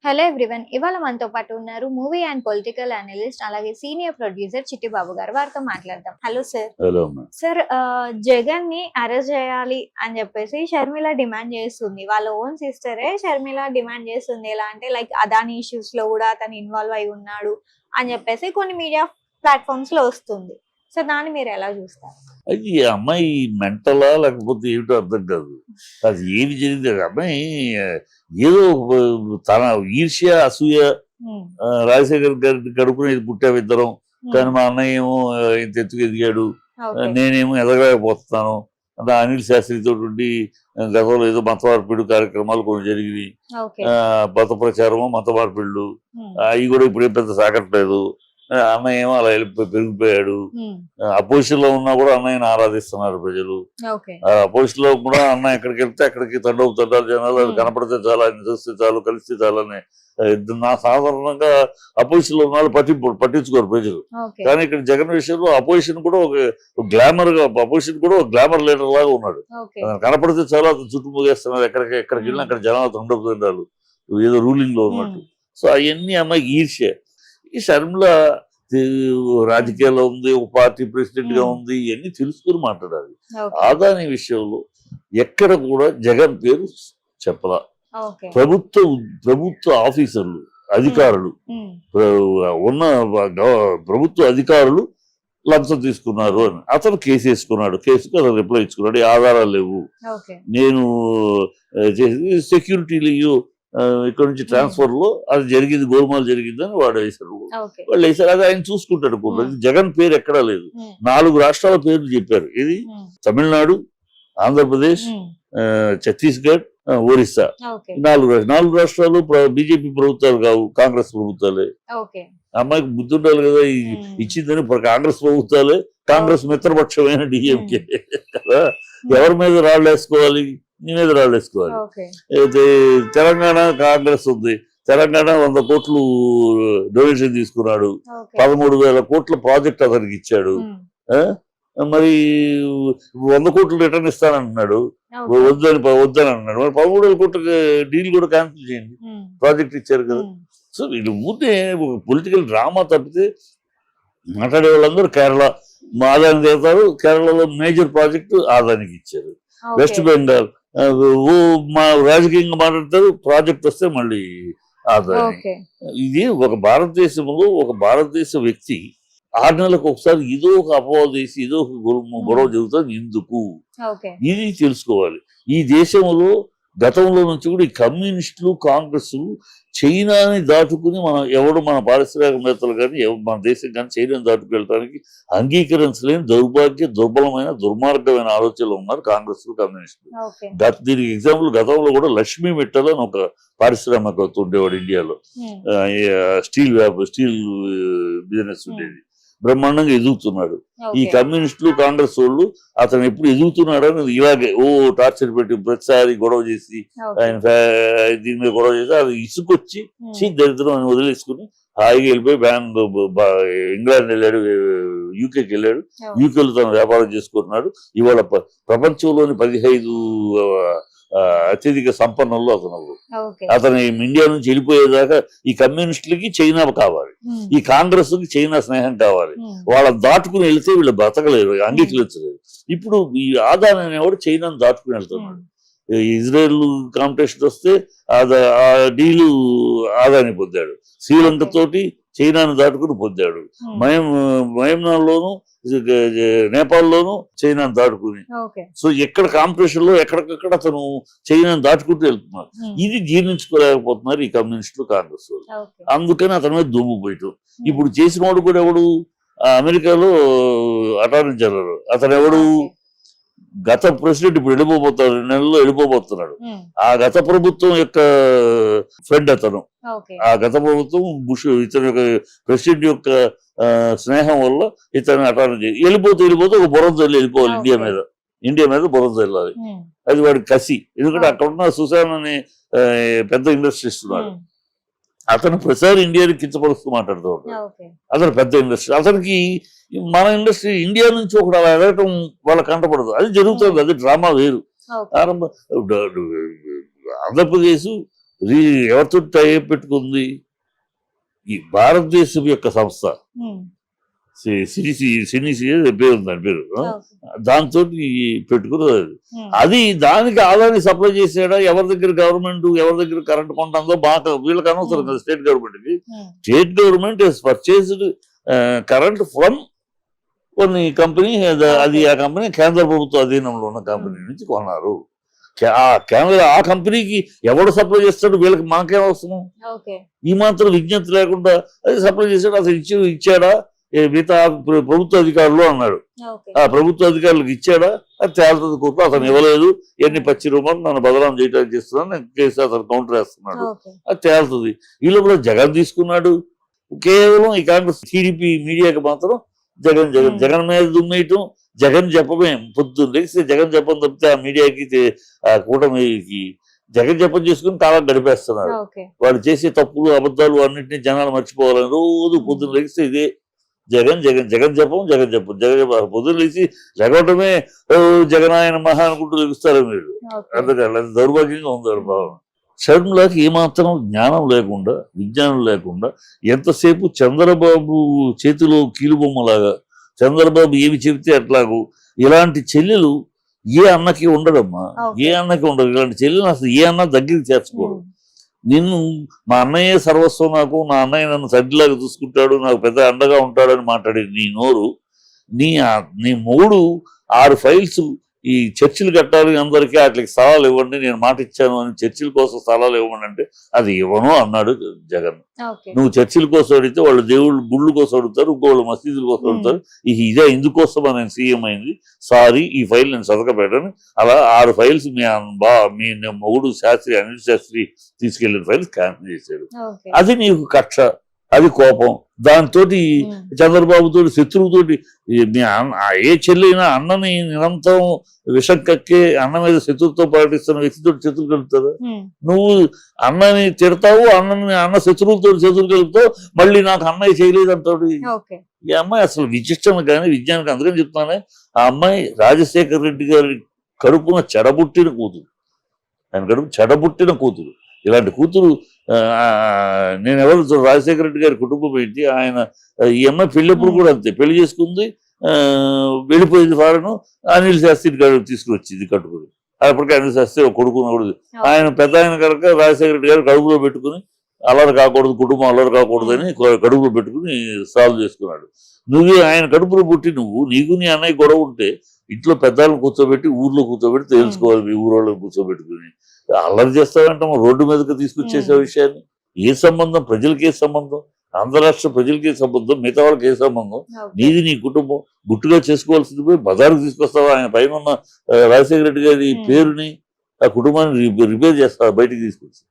Hello everyone. ఇవాళ మనతో పాటు ఉన్నారు మూవీ అండ్ పొలిటికల్ అనలిస్ట్ అలాగే సీనియర్ ప్రొడ్యూసర్ చిట్టిబాబు గారు. వారితో మాట్లాడదాం. Hello sir. Hello sir, Jagan ని అరెస్ట్ చేయాలి అని చెప్పేసి షర్మిల డిమాండ్ చేస్తుంది. వాళ్ళ ఓన్ సిస్టరే షర్మిల డిమాండ్ చేస్తుంది. ఎలా అంటే లైక్ అదాని ఇష్యూస్ లో కూడా అతను ఇన్వాల్వ్ అయి ఉన్నాడు అని చెప్పేసి కొన్ని మీడియా ప్లాట్ఫామ్స్ లో వస్తుంది. సో దాన్ని మీరు ఎలా చూస్తారు? అది అమ్మాయి మెంటలా లేకపోతే ఏమిటో అర్థం కాదు. అది ఏమి జరిగింది అమ్మాయి ఏదో తన ఈర్ష్య అసూయ రాజశేఖర్ గారి కడుపున పుట్టావు ఇద్దరం, కానీ మా అన్నయ్య ఏమో ఇంత ఎత్తుకు ఎదిగాడు, నేనేమో ఎదగలేకపోతున్నాను. అనిల్ శాస్త్రితో ఉండి గతంలో ఏదో మత మార్పిడి కార్యక్రమాలు కొన్ని జరిగినాయి, మత ప్రచారము మత మార్పిళ్ళు అవి కూడా ఇప్పుడే పెద్ద సాగట్లేదు. అన్నయ్య ఏమో అలా పెరిగిపోయాడు. అపోజిషన్ లో ఉన్నా కూడా అన్నయ్యని ఆరాధిస్తున్నారు ప్రజలు. అపోజిషన్ లో కూడా అన్న ఎక్కడికి వెళ్తే అక్కడికి తండాలు జనాలు, అది కనపడితే చాలా, ఆయన చూస్తే చాలు, కలిస్తే చాలని. నా సాధారణంగా అపోజిషన్ లో ఉన్న పట్టించుకోరు ప్రజలు. కానీ ఇక్కడ జగన్ విషయంలో అపోజిషన్ కూడా ఒక గ్లామర్ గా, అపోజిషన్ కూడా ఒక గ్లామర్ లీడర్ లాగా ఉన్నాడు. కనపడితే చాలా చుట్టుముగేస్తున్నారు. ఎక్కడికి వెళ్ళినా అక్కడ జనాలు తండాలు ఏదో రూలింగ్ లో ఉన్నట్టు. సో అవన్నీ అమ్మాయికి ఈర్ష్య. ఈ షర్మిల రాజకీయాల్లో ఉంది, ఒక పార్టీ ప్రెసిడెంట్ గా ఉంది, ఇవన్నీ తెలుసుకుని మాట్లాడాలి. ఆదాని విషయంలో ఎక్కడ కూడా జగన్ పేరు చెప్పలా. ప్రభుత్వ ఆఫీసర్లు, అధికారులు, ఉన్న ప్రభుత్వ అధికారులు లంచం తీసుకున్నారు అని అతను కేసు వేసుకున్నాడు. కేసుకు అతను రిప్లై ఇచ్చుకున్నాడు. ఆధారాలు లేవు, నేను సెక్యూరిటీ లేవు, ఇక్కడ నుంచి ట్రాన్స్ఫర్ లో అది జరిగింది, గోల్మాల్ జరిగిందని వాడు వేశారు. వాళ్ళు వేసారు, అది ఆయన చూసుకుంటాడు. జగన్ పేరు ఎక్కడా లేదు. 4 రాష్ట్రాల పేర్లు చెప్పారు. ఇది తమిళనాడు, ఆంధ్రప్రదేశ్, ఛత్తీస్గఢ్, ఒరిస్సా. 4 రాష్ట్రాలు బీజేపీ ప్రభుత్వాలు కావు, కాంగ్రెస్ ప్రభుత్వాలే. అమ్మాయికి బుద్ధి ఉండాలి కదా, ఇచ్చిందని కాంగ్రెస్ ప్రభుత్వాలే, కాంగ్రెస్ మిత్రపక్షమైన డిఎంకే కదా. ఎవరి మీద రాళ్ళు వేసుకోవాలి? నీ మీద రాళ్ళు వేసుకోవాలి. తెలంగాణ కాంగ్రెస్ ఉంది, తెలంగాణ 100 కోట్లు డొనేషన్ తీసుకున్నాడు, 13,000 కోట్ల ప్రాజెక్ట్ అతనికి ఇచ్చాడు. మరి 100 కోట్లు రిటర్న్ ఇస్తానంటున్నాడు, వద్దని అన్నాడు. మరి 13,000 కోట్ల డీల్ కూడా క్యాన్సిల్ చేయండి, ప్రాజెక్ట్ ఇచ్చారు కదా. సో వీళ్ళు ఊరినే పొలిటికల్ డ్రామా తప్పితే మాట్లాడే వాళ్ళందరూ కేరళ ఆదాని దేవతారు. కేరళలో మేజర్ ప్రాజెక్టు ఆదానికి ఇచ్చారు. వెస్ట్ బెంగాల్ మా రాజకీయంగా మాట్లాడతారు, ప్రాజెక్ట్ వస్తే మళ్ళీ ఆదాని. ఇది ఒక భారతదేశంలో ఒక భారతదేశ వ్యక్తి 6 నెలలకు ఒకసారి ఏదో ఒక అపవాదం చేసి ఏదో ఒక గొడవ జరుగుతుంది. ఎందుకు? ఇది తెలుసుకోవాలి. ఈ దేశంలో గతంలో నుంచి కూడా ఈ కమ్యూనిస్టులు, కాంగ్రెస్ చైనాని దాటుకుని మన పారిశ్రామికవేత్తలు కానీ మన దేశం కానీ చైనాని దాటుకు వెళ్ళడానికి అంగీకరించలేని దుర్బలమైన దుర్మార్గమైన ఆలోచనలు ఉన్నారు కాంగ్రెస్, కమ్యూనిస్టులు. దీనికి ఎగ్జాంపుల్ గతంలో కూడా లక్ష్మీ మిట్టల్ అని ఒక పారిశ్రామికవేత్త ఉండేవాడు ఇండియాలో. స్టీల్ బిజినెస్ ఉండేది. బ్రహ్మాండంగా ఎదుగుతున్నాడు. ఈ కమ్యూనిస్టులు, కాంగ్రెస్ వాళ్ళు అతను ఎప్పుడు ఎదుగుతున్నాడని ఇలాగే టార్చర్ పెట్టి ప్రతిసారి గొడవ చేసి, ఆయన దీని మీద గొడవ చేసి అది ఇసుకొచ్చి దరిద్రం అని వదిలేసుకుని హాయిగా వెళ్ళిపోయి ఇంగ్లాండ్ వెళ్ళాడు, యూకేకి వెళ్ళాడు. యూకేలో తను వ్యాపారం చేసుకుంటున్నాడు. ఇవాళ ప్రపంచంలోని 15 అత్యధిక సంపన్నుల్లో అతను ఇండియా నుంచి వెళ్ళిపోయేదాకా ఈ కమ్యూనిస్టులకి చైనా కావాలి, ఈ కాంగ్రెస్ కి చైనా స్నేహం కావాలి. వాళ్ళని దాటుకుని వెళ్తే వీళ్ళు బ్రతకలేరు, అంగీకరించలేరు. ఇప్పుడు ఈ ఆదాని అనేవాడు చైనాను దాటుకుని వెళ్తున్నాడు. ఇజ్రాయెల్ కాంపిటీషన్ వస్తే ఆ డీలు ఆదాని పొందాడు. శ్రీలంక తోటి చైనాను దాటుకుని పొందాడు. మయన్మార్లోను, నేపాల్లోను చైనాను దాటుకుని. సో ఎక్కడ కాంపిటీషన్ లో ఎక్కడికక్కడ అతను చైనాను దాటుకుంటూ వెళ్తున్నారు. ఇది జీర్ణించుకోలేకపోతున్నారు ఈ కమ్యూనిస్టులు, కాంగ్రెస్ వాళ్ళు. అందుకని అతని మీద దుమ్ము పోయటం. ఇప్పుడు చేసిన వాడు కూడా ఎవడు? అమెరికాలో అటార్నీ జనరల్ అతను ఎవడు? గత ప్రెసిడెంట్. ఇప్పుడు వెళ్ళిపోతాడు, 2 నెలల్లో వెళ్ళిపోతున్నాడు. ఆ గత ప్రభుత్వం యొక్క ఫ్రెండ్ అతను. ఆ గత ప్రభుత్వం బుష్ ఇతని యొక్క ప్రెసిడెంట్ యొక్క స్నేహం వల్ల ఇతను అటార్నీ వెళ్ళిపోతూ ఒక బురద వెళ్ళిపోవాలి. ఇండియా మీద బురద వెళ్ళాలి. అది వాడి కసి. ఎందుకంటే అక్కడ ఉన్న సుశాన్ అనే పెద్ద ఇండస్ట్రీస్ట్ ఉన్నాడు. అతను ప్రతిసారి ఇండియాని కించపరుస్తూ మాట్లాడుతూ ఉంటాడు. అతను పెద్ద ఇండస్ట్రీ. అతనికి మన ఇండస్ట్రీ ఇండియా నుంచి ఒకటి అలా ఎదగటం వాళ్ళకి కంటపడదు. అది జరుగుతుంది, అది డ్రామా వేరు. ఆంధ్రప్రదేశ్ ఎవరితో టైప్ పెట్టుకుంది? ఈ భారతదేశం యొక్క సంస్థ సినిసి పేరు ఉంది, దాని పేరు దాంతో పెట్టుకున్నది. అది దానికి ఆదాన్ని సప్లై చేసాడా? ఎవరి దగ్గర గవర్నమెంట్ ఎవరి దగ్గర కరెంట్ కొంటుందో బాగా వీళ్ళకి అనవసరం కదా. స్టేట్ గవర్నమెంట్ కి state government purchased current from కొన్ని కంపెనీ, అది ఆ కంపెనీ కేంద్ర ప్రభుత్వ అధీనంలో ఉన్న కంపెనీ నుంచి కొన్నారు. ఆ కంపెనీకి ఎవడు సప్లై చేస్తాడు? వీళ్ళకి మనకేం అవసరం? ఈ మాత్రం విజ్ఞప్తి లేకుండా అది సప్లై చేశాడు. అసలు ఇచ్చాడా? మిగతా ప్రభుత్వ అధికారులు అన్నాడు. ఆ ప్రభుత్వ అధికారులకు ఇచ్చాడా? అది తేలుతుంది కోర్టు. అతను ఇవ్వలేదు, ఎన్ని పచ్చి రూపాయలు నన్ను బదనాం చేయడానికి చేస్తున్నాను, నేను కేసు అతను కౌంటర్ వేస్తున్నాడు, అది తేలుతుంది. ఈ లోపల జగన్ తీసుకున్నాడు. కేవలం ఈ కాంగ్రెస్ టీడీపీ మీడియాకి మాత్రం జగన్ జగన్ జగన్ మీద దుమ్మేయటం, జగన్ చెప్పమే. పొద్దున్న లేస్తే జగన్ చెప్పని తప్పితే ఆ మీడియాకి ఆ కూటమికి జగన్ చెప్పం చేసుకుని కాలం గడిపేస్తున్నారు. వాళ్ళు చేసే తప్పులు అబద్ధాలు అన్నింటినీ జనాలు మర్చిపోవాలని రోజు పొద్దున్న లేస్తే ఇదే జగన్ జగన్ జగన్ చెప్పం జగన్ చెప్పం జగన్ చెప్పం. పొద్దున్న లేచి జగవటమే జగన్ ఆయన మహా అనుకుంటూ లెగుస్తారు మీరు. అందుకని దౌర్భాగ్యంగా ఉంది భావన. షర్మిలాకి ఏమాత్రం జ్ఞానం లేకుండా, విజ్ఞానం లేకుండా ఎంతసేపు చంద్రబాబు చేతిలో కీలుబొమ్మలాగా, చంద్రబాబు ఏమి చెబితే అట్లాగూ, ఇలాంటి చెల్లెలు ఏ అన్నకి ఉండదమ్మా, ఏ అన్నకి ఉండదు. ఇలాంటి చెల్లెలు అసలు ఏ అన్న దగ్గరికి చేర్చుకోడు. నిన్ను మా అన్నయ్యే సర్వస్వం, నాకు నా అన్నయ్య నన్ను తండ్రిలాగా చూసుకుంటాడు, నాకు పెద్ద అండగా ఉంటాడని మాట్లాడేది నీ నోరు. నీ మూడు 6 ఫైల్స్ ఈ చర్చిలు కట్టాలి, అందరికీ వాటికి స్థలాలు ఇవ్వండి, నేను మాట ఇచ్చాను అని చర్చిల కోసం స్థలాలు ఇవ్వండి అంటే అది ఇవ్వను అన్నాడు జగన్. నువ్వు చర్చిల కోసం అడిగితే వాళ్ళు దేవుళ్ళు గుళ్ళు కోసం అడుగుతారు, ఇంకోళ్ళు మసీదుల కోసం అడుగుతారు. ఇదే ఇందుకోసం నేను సీఎం అయింది, సారీ ఈ ఫైల్ నేను సదక పెట్టాను. అలా 6 ఫైల్స్ మీ మొగుడు శాస్త్రి అనిల్ శాస్త్రి తీసుకెళ్లిన ఫైల్స్ క్యాన్సిల్ చేశాడు. అది నీకు కక్ష, అది కోపం. దాంతో చంద్రబాబుతో శత్రువుతోటి ఏ చెల్లైనా అన్నని నిరంతరం విషం కక్కే అన్న మీద శత్రువుతో ప్రకటిస్తున్న వ్యక్తితో శత్రువు కలుగుతారు. నువ్వు అన్నని తిడతావు, అన్న శత్రువులతో శత్రువు కలుగుతావు, మళ్ళీ నాకు అన్నయ్య చేయలేదు అంటాడు. ఈ అమ్మాయి అసలు విశిష్టం కానీ విజ్ఞానికి అందుకని చెప్తున్నానే, ఆ అమ్మాయి రాజశేఖర రెడ్డి గారి కడుపున చెడబుట్టిన కూతురు, ఆయన కడుపు చెడబుట్టిన కూతురు. ఇలాంటి కూతురు నేను ఎవరు రాజశేఖర రెడ్డి గారి కుటుంబం ఏంటి, ఆయన ఈ అమ్మాయి పెళ్ళప్పుడు కూడా అంతే, పెళ్లి చేసుకుంది, వెళ్ళిపోయింది ఫారెన్. అనిల్ శాస్త్రి తీసుకువచ్చింది కట్టుకుని. అప్పటికే అనిల్ శాస్త్రి ఒక కొడుకున్నాడు. ఆయన పెద్ద ఆయన కనుక రాజశేఖర రెడ్డి గారు కడుపులో పెట్టుకుని అల్లరి కాకూడదు, కుటుంబం అల్లరి కాకూడదని కడుపులో పెట్టుకుని సాల్వ్ చేసుకున్నాడు. నువ్వే ఆయన కడుపులో పుట్టి నీకు నీ అన్నయ్య గొడవ ఉంటే ఇంట్లో పెద్దలను కూర్చోబెట్టి, ఊర్లో కూర్చోబెట్టి తెలుసుకోవాలి. మీ ఊరోళ్ళని కూర్చోబెట్టుకుని అల్లరి చేస్తావంటే రోడ్డు మీదకి తీసుకొచ్చేసే విషయాన్ని ఏ సంబంధం? ప్రజలకి ఏ సంబంధం? ఆంధ్ర రాష్ట్ర ప్రజలకి ఏ సంబంధం? మిగతా వాళ్ళకి ఏ సంబంధం? నీది నీ కుటుంబం గుట్టుగా చేసుకోవాల్సింది పోయి బజారుకు తీసుకొస్తావా? ఆయన పైన ఉన్న రాజశేఖర రెడ్డి గారి పేరుని, ఆ కుటుంబాన్ని రిపేర్ చేస్తావా బయటికి తీసుకొచ్చి?